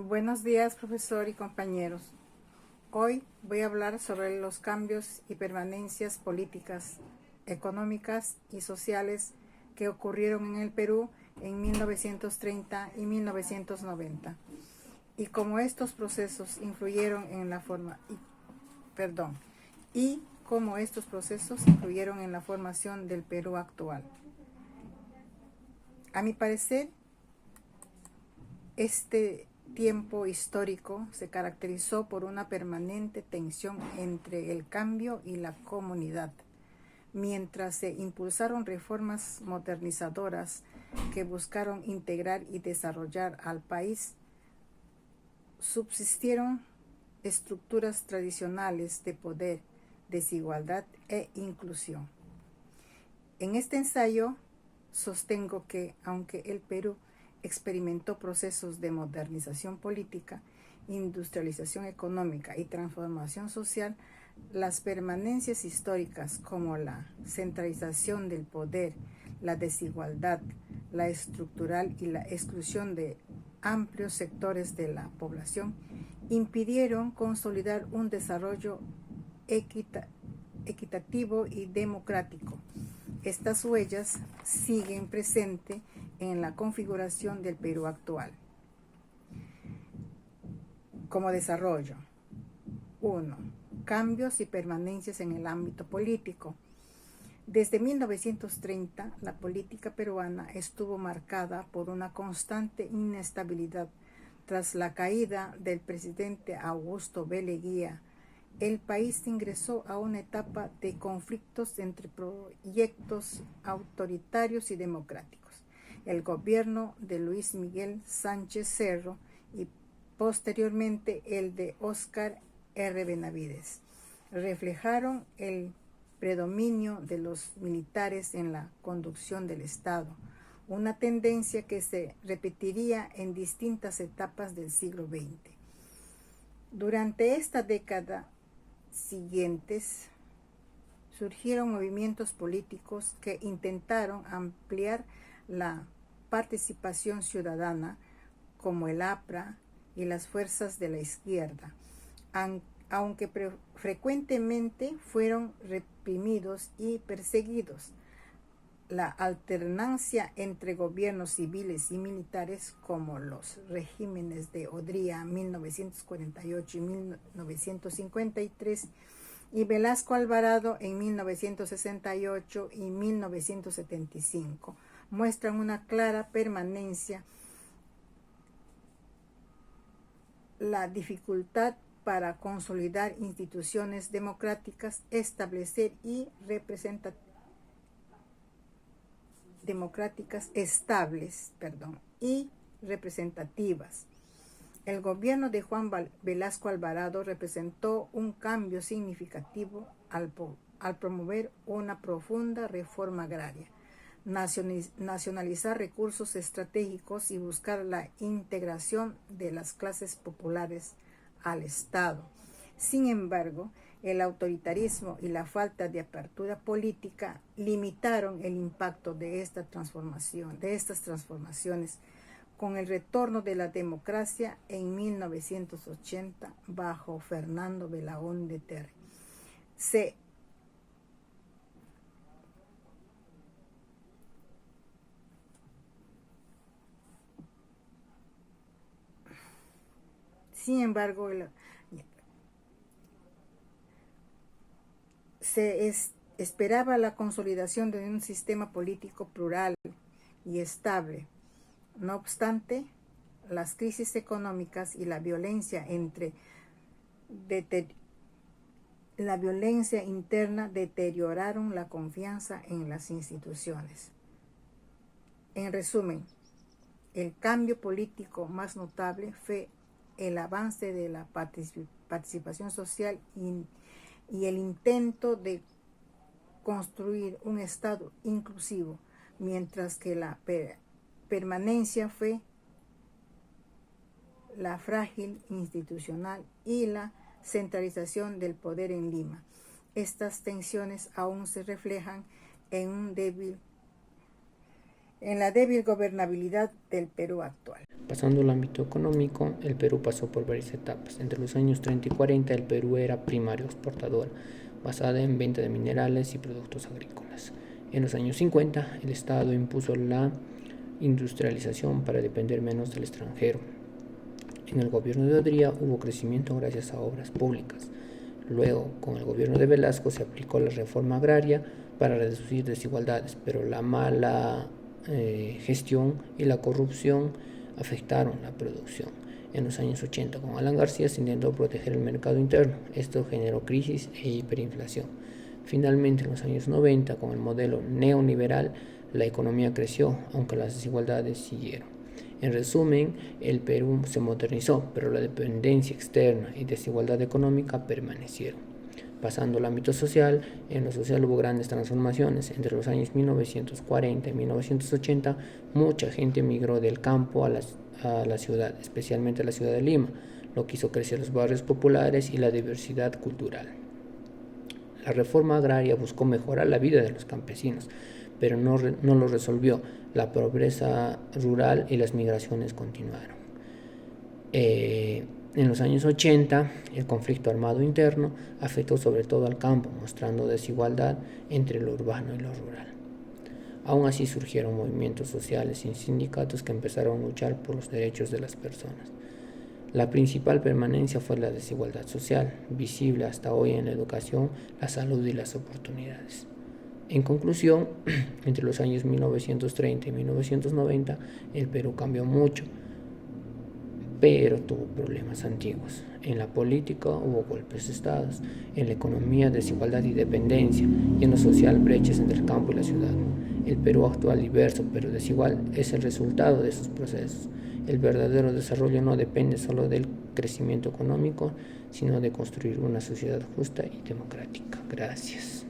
Buenos días, profesor y compañeros. Hoy voy a hablar sobre los cambios y permanencias políticas, económicas y sociales que ocurrieron en el Perú en 1930 y 1990 y cómo estos procesos influyeron en la formación del Perú actual. A mi parecer, este tiempo histórico se caracterizó por una permanente tensión entre el cambio y la comunidad, mientras se impulsaron reformas modernizadoras que buscaron integrar y desarrollar al país. Subsistieron estructuras tradicionales de poder, desigualdad e inclusión. En este ensayo sostengo que, aunque el Perú experimentó procesos de modernización política, industrialización económica y transformación social, las permanencias históricas como la centralización del poder, la desigualdad, la estructural y la exclusión de amplios sectores de la población impidieron consolidar un desarrollo equitativo y democrático. Estas huellas siguen presentes en la configuración del Perú actual. Como desarrollo. 1. Cambios y permanencias en el ámbito político. Desde 1930, la política peruana estuvo marcada por una constante inestabilidad. Tras la caída del presidente Augusto B. Leguía, el país ingresó a una etapa de conflictos entre proyectos autoritarios y democráticos. El gobierno de Luis Miguel Sánchez Cerro y posteriormente el de Óscar R. Benavides reflejaron el predominio de los militares en la conducción del Estado, una tendencia que se repetiría en distintas etapas del siglo XX. Durante esta década siguientes surgieron movimientos políticos que intentaron ampliar la participación ciudadana, como el APRA y las fuerzas de la izquierda, aunque frecuentemente fueron reprimidos y perseguidos. La alternancia entre gobiernos civiles y militares, como los regímenes de Odría 1948 y 1953 y Velasco Alvarado en 1968 y 1975, muestran una clara permanencia. La dificultad para consolidar instituciones democráticas, establecer y estables y representativas. El gobierno de Juan Velasco Alvarado representó un cambio significativo al promover una profunda reforma agraria, nacionalizar recursos estratégicos y buscar la integración de las clases populares al Estado. Sin embargo, el autoritarismo y la falta de apertura política limitaron el impacto de estas transformaciones. Con el retorno de la democracia en 1980 bajo Fernando Belaúnde Terry, sin embargo, se esperaba la consolidación de un sistema político plural y estable. No obstante, las crisis económicas y la violencia interna deterioraron la confianza en las instituciones. En resumen, el cambio político más notable fue el avance de la participación social y el intento de construir un Estado inclusivo, mientras que la permanencia fue la frágil institucional y la centralización del poder en Lima. Estas tensiones aún se reflejan en la débil gobernabilidad del Perú actual. Pasando al ámbito económico, el Perú pasó por varias etapas. Entre los años 30 y 40, el Perú era primario exportador, basada en venta de minerales y productos agrícolas. En los años 50, el Estado impuso la industrialización para depender menos del extranjero. En el gobierno de Odría hubo crecimiento gracias a obras públicas. Luego, con el gobierno de Velasco se aplicó la reforma agraria para reducir desigualdades, pero la mala gestión y la corrupción afectaron la producción. En los años 80, con Alan García, se intentó proteger el mercado interno. Esto generó crisis e hiperinflación. Finalmente, en los años 90, con el modelo neoliberal, la economía creció, aunque las desigualdades siguieron. En resumen, el Perú se modernizó, pero la dependencia externa y desigualdad económica permanecieron. Pasando al ámbito social, en lo social hubo grandes transformaciones. Entre los años 1940 y 1980, mucha gente migró del campo a la ciudad, especialmente a la ciudad de Lima, lo que hizo crecer los barrios populares y la diversidad cultural. La reforma agraria buscó mejorar la vida de los campesinos, pero no lo resolvió. La pobreza rural y las migraciones continuaron. En los años 80, el conflicto armado interno afectó sobre todo al campo, mostrando desigualdad entre lo urbano y lo rural. Aún así surgieron movimientos sociales y sindicatos que empezaron a luchar por los derechos de las personas. La principal permanencia fue la desigualdad social, visible hasta hoy en la educación, la salud y las oportunidades. En conclusión, entre los años 1930 y 1990, el Perú cambió mucho, pero tuvo problemas antiguos. En la política hubo golpes de estado, en la economía desigualdad y dependencia, y en lo social brechas entre el campo y la ciudad. El Perú actual diverso pero desigual es el resultado de esos procesos. El verdadero desarrollo no depende solo del crecimiento económico, sino de construir una sociedad justa y democrática. Gracias.